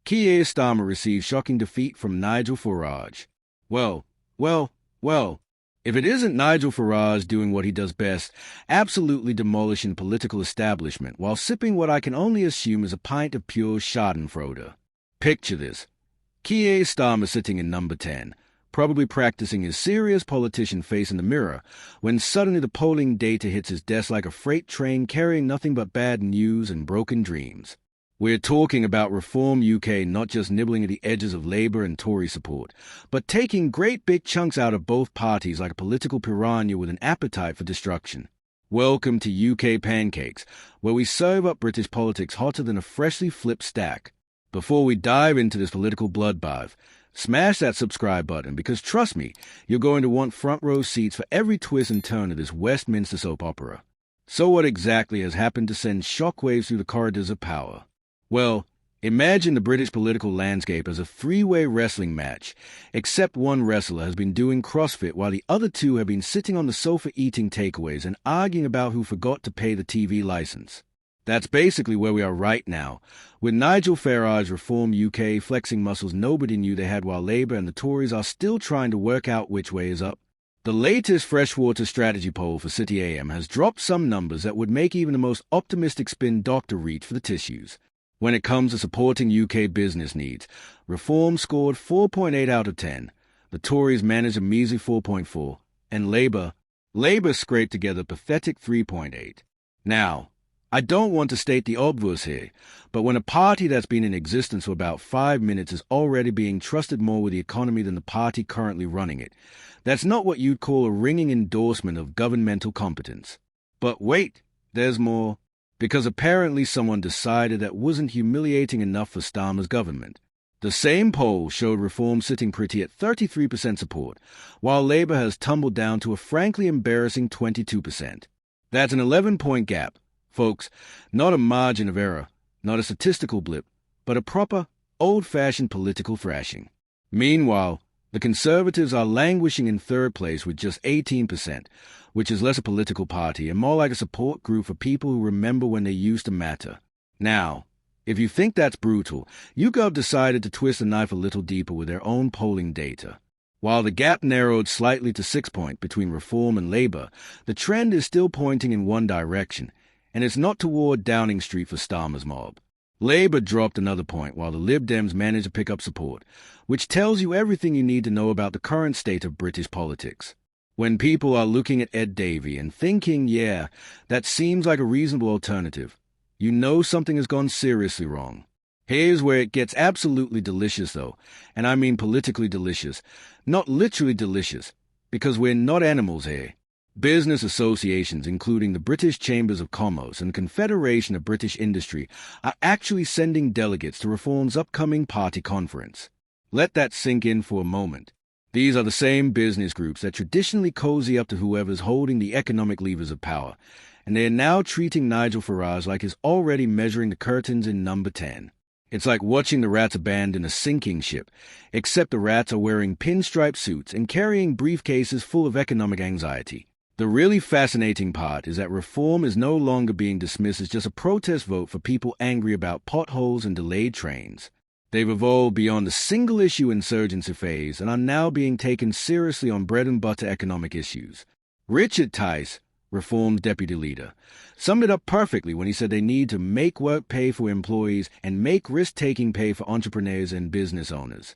Keir Starmer receives shocking defeat from Nigel Farage. Well, if it isn't Nigel Farage doing what he does best, absolutely demolishing political establishment while sipping what I can only assume is a pint of pure schadenfreude. Picture this. Keir Starmer sitting in number 10, probably practicing his serious politician face in the mirror, when suddenly the polling data hits his desk like a freight train carrying nothing but bad news and broken dreams. We're talking about Reform UK not just nibbling at the edges of Labour and Tory support, but taking great big chunks out of both parties like a political piranha with an appetite for destruction. Welcome to UK Pancakes, where we serve up British politics hotter than a freshly flipped stack. Before we dive into this political bloodbath, smash that subscribe button because trust me, you're going to want front row seats for every twist and turn of this Westminster soap opera. So what exactly has happened to send shockwaves through the corridors of power? Well, imagine the British political landscape as a three-way wrestling match, except one wrestler has been doing CrossFit while the other two have been sitting on the sofa eating takeaways and arguing about who forgot to pay the TV license. That's basically where we are right now, with Nigel Farage Reform UK flexing muscles nobody knew they had while Labour and the Tories are still trying to work out which way is up. The latest Freshwater Strategy poll for City AM has dropped some numbers that would make even the most optimistic spin doctor reach for the tissues. When it comes to supporting UK business needs, Reform scored 4.8 out of 10, the Tories managed a measly 4.4, and Labour scraped together a pathetic 3.8. Now, I don't want to state the obvious here, but when a party that's been in existence for about 5 minutes is already being trusted more with the economy than the party currently running it, that's not what you'd call a ringing endorsement of governmental competence. But wait, there's more. Because apparently someone decided that wasn't humiliating enough for Starmer's government. The same poll showed Reform sitting pretty at 33% support, while Labour has tumbled down to a frankly embarrassing 22%. That's an 11-point gap, folks, not a margin of error, not a statistical blip, but a proper, old-fashioned political thrashing. Meanwhile, the Conservatives are languishing in third place with just 18%, which is less a political party and more like a support group for people who remember when they used to matter. Now, if you think that's brutal, YouGov decided to twist the knife a little deeper with their own polling data. While the gap narrowed slightly to 6 points between Reform and Labour, the trend is still pointing in one direction, and it's not toward Downing Street for Starmer's mob. Labour dropped another point while the Lib Dems managed to pick up support, which tells you everything you need to know about the current state of British politics. When people are looking at Ed Davey and thinking, yeah, that seems like a reasonable alternative, you know something has gone seriously wrong. Here's where it gets absolutely delicious, though, and I mean politically delicious, not literally delicious, because we're not animals here. Business associations, including the British Chambers of Commerce and the Confederation of British Industry, are actually sending delegates to Reform's upcoming party conference. Let that sink in for a moment. These are the same business groups that traditionally cozy up to whoever's holding the economic levers of power, and they are now treating Nigel Farage like he's already measuring the curtains in number 10. It's like watching the rats abandon a sinking ship, except the rats are wearing pinstripe suits and carrying briefcases full of economic anxiety. The really fascinating part is that Reform is no longer being dismissed as just a protest vote for people angry about potholes and delayed trains. They've evolved beyond the single-issue insurgency phase and are now being taken seriously on bread-and-butter economic issues. Richard Tice, Reform's deputy leader, summed it up perfectly when he said they need to make work pay for employees and make risk-taking pay for entrepreneurs and business owners.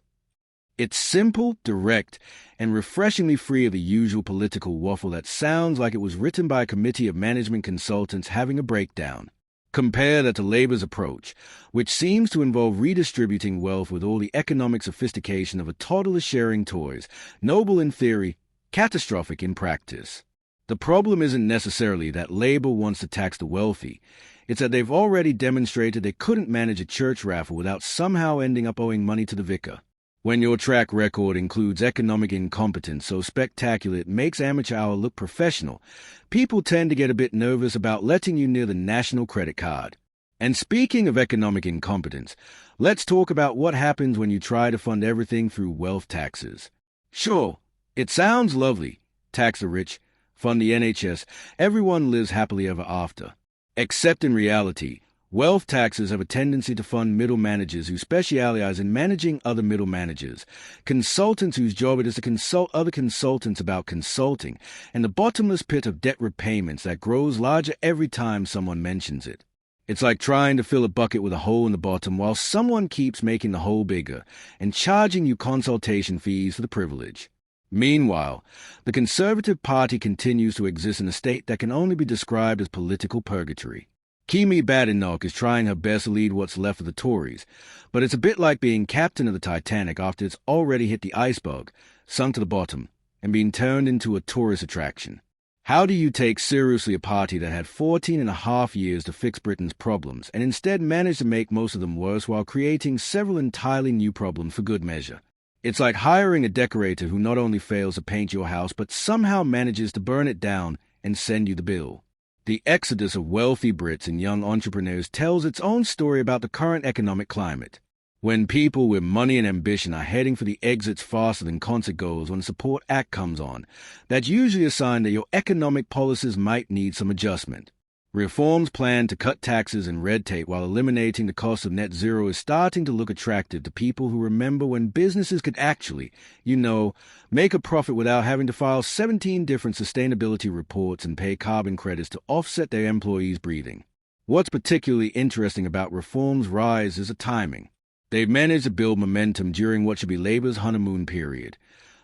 It's simple, direct, and refreshingly free of the usual political waffle that sounds like it was written by a committee of management consultants having a breakdown. Compare that to Labour's approach, which seems to involve redistributing wealth with all the economic sophistication of a toddler sharing toys, noble in theory, catastrophic in practice. The problem isn't necessarily that Labour wants to tax the wealthy. It's that they've already demonstrated they couldn't manage a church raffle without somehow ending up owing money to the vicar. When your track record includes economic incompetence so spectacular it makes amateur hour look professional, people tend to get a bit nervous about letting you near the national credit card. And speaking of economic incompetence, let's talk about what happens when you try to fund everything through wealth taxes. Sure, it sounds lovely. Tax the rich, fund the NHS, everyone lives happily ever after. Except in reality, Wealth taxes have a tendency to fund middle managers who specialize in managing other middle managers, consultants whose job it is to consult other consultants about consulting, and the bottomless pit of debt repayments that grows larger every time someone mentions it. It's like trying to fill a bucket with a hole in the bottom while someone keeps making the hole bigger and charging you consultation fees for the privilege. Meanwhile, the Conservative Party continues to exist in a state that can only be described as political purgatory. Kemi Badenoch is trying her best to lead what's left of the Tories, but it's a bit like being captain of the Titanic after it's already hit the iceberg, sunk to the bottom, and being turned into a tourist attraction. How do you take seriously a party that had 14 and a half years to fix Britain's problems and instead managed to make most of them worse while creating several entirely new problems for good measure? It's like hiring a decorator who not only fails to paint your house but somehow manages to burn it down and send you the bill. The exodus of wealthy Brits and young entrepreneurs tells its own story about the current economic climate. When people with money and ambition are heading for the exits faster than concert goers when the Support Act comes on, that's usually a sign that your economic policies might need some adjustment. Reforms planned to cut taxes and red tape while eliminating the cost of net zero is starting to look attractive to people who remember when businesses could actually, make a profit without having to file 17 different sustainability reports and pay carbon credits to offset their employees' breathing. What's particularly interesting about reform's rise is the timing. They've managed to build momentum during what should be Labour's honeymoon period,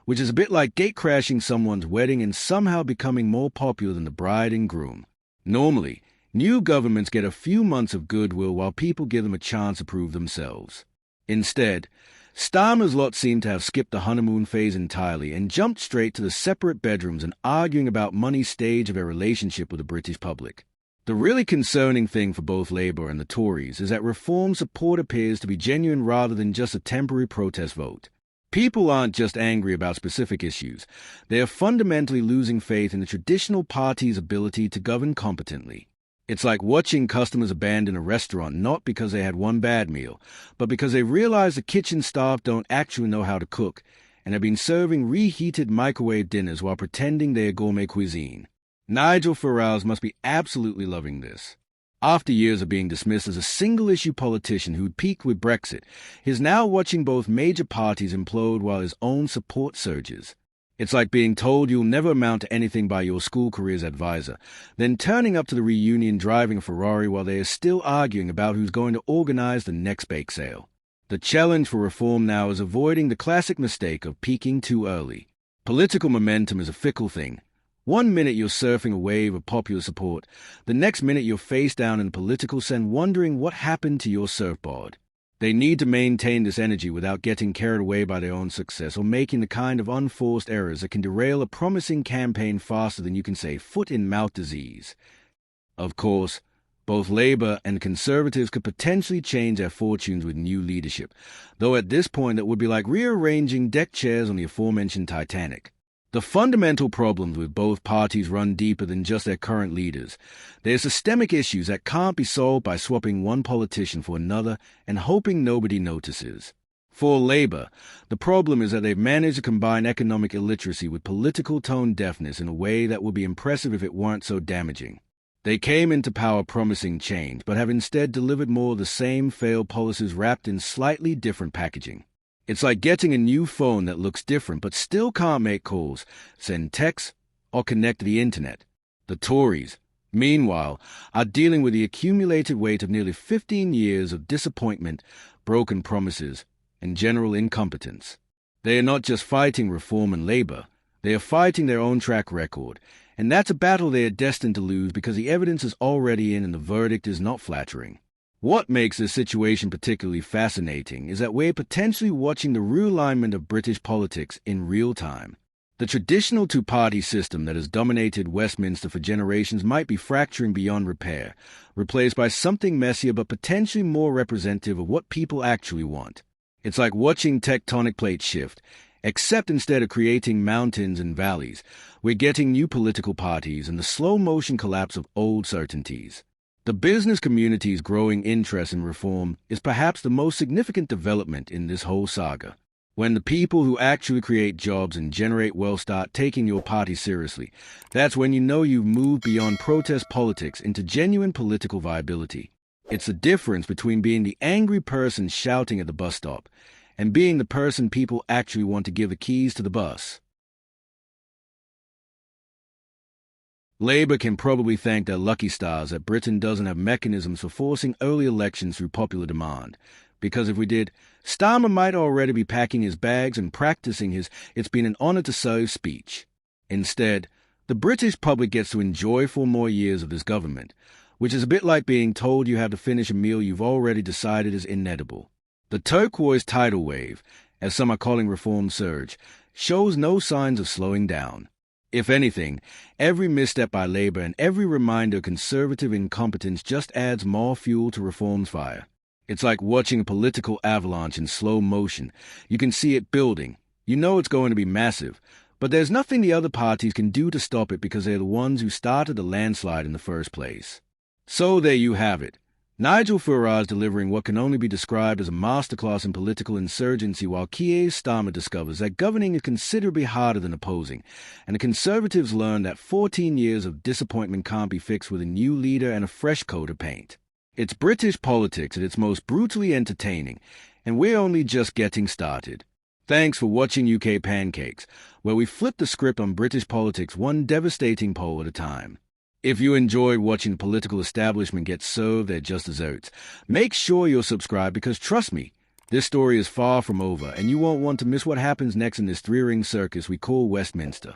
which is a bit like gate-crashing someone's wedding and somehow becoming more popular than the bride and groom. Normally, new governments get a few months of goodwill while people give them a chance to prove themselves. Instead, Starmer's lot seem to have skipped the honeymoon phase entirely and jumped straight to the separate bedrooms and arguing about money's stage of their relationship with the British public. The really concerning thing for both Labour and the Tories is that reform support appears to be genuine rather than just a temporary protest vote. People aren't just angry about specific issues. They are fundamentally losing faith in the traditional party's ability to govern competently. It's like watching customers abandon a restaurant not because they had one bad meal, but because they realize the kitchen staff don't actually know how to cook and have been serving reheated microwave dinners while pretending they are gourmet cuisine. Nigel Farage must be absolutely loving this. After years of being dismissed as a single-issue politician who'd peaked with Brexit, he's now watching both major parties implode while his own support surges. It's like being told you'll never amount to anything by your school career's advisor, then turning up to the reunion driving a Ferrari while they are still arguing about who's going to organize the next bake sale. The challenge for reform now is avoiding the classic mistake of peaking too early. Political momentum is a fickle thing. One minute you're surfing a wave of popular support, the next minute you're face down in the political sand wondering what happened to your surfboard. They need to maintain this energy without getting carried away by their own success or making the kind of unforced errors that can derail a promising campaign faster than you can say foot-in-mouth disease. Of course, both Labour and Conservatives could potentially change their fortunes with new leadership, though at this point it would be like rearranging deck chairs on the aforementioned Titanic. The fundamental problems with both parties run deeper than just their current leaders. They're systemic issues that can't be solved by swapping one politician for another and hoping nobody notices. For Labour, the problem is that they've managed to combine economic illiteracy with political tone deafness in a way that would be impressive if it weren't so damaging. They came into power promising change, but have instead delivered more of the same failed policies wrapped in slightly different packaging. It's like getting a new phone that looks different but still can't make calls, send texts, or connect to the internet. The Tories, meanwhile, are dealing with the accumulated weight of nearly 15 years of disappointment, broken promises, and general incompetence. They are not just fighting reform and Labour, they are fighting their own track record, and that's a battle they are destined to lose because the evidence is already in and the verdict is not flattering. What makes this situation particularly fascinating is that we're potentially watching the realignment of British politics in real time. The traditional two-party system that has dominated Westminster for generations might be fracturing beyond repair, replaced by something messier but potentially more representative of what people actually want. It's like watching tectonic plates shift, except instead of creating mountains and valleys, we're getting new political parties and the slow-motion collapse of old certainties. The business community's growing interest in reform is perhaps the most significant development in this whole saga. When the people who actually create jobs and generate wealth start taking your party seriously, that's when you know you've moved beyond protest politics into genuine political viability. It's the difference between being the angry person shouting at the bus stop and being the person people actually want to give the keys to the bus. Labour can probably thank their lucky stars that Britain doesn't have mechanisms for forcing early elections through popular demand, because if we did, Starmer might already be packing his bags and practicing his "it's been an honour to serve" speech. Instead, the British public gets to enjoy 4 more years of this government, which is a bit like being told you have to finish a meal you've already decided is inedible. The turquoise tidal wave, as some are calling reform surge, shows no signs of slowing down. If anything, every misstep by Labour and every reminder of Conservative incompetence just adds more fuel to reform's fire. It's like watching a political avalanche in slow motion. You can see it building. You know it's going to be massive, but there's nothing the other parties can do to stop it because they're the ones who started the landslide in the first place. So there you have it. Nigel Farage delivering what can only be described as a masterclass in political insurgency, while Keir Starmer discovers that governing is considerably harder than opposing, and the Conservatives learn that 14 years of disappointment can't be fixed with a new leader and a fresh coat of paint. It's British politics at its most brutally entertaining, and we're only just getting started. Thanks for watching UK Pancakes, where we flip the script on British politics one devastating poll at a time. If you enjoyed watching the political establishment get served their just desserts, make sure you're subscribed because, trust me, this story is far from over and you won't want to miss what happens next in this 3-ring circus we call Westminster.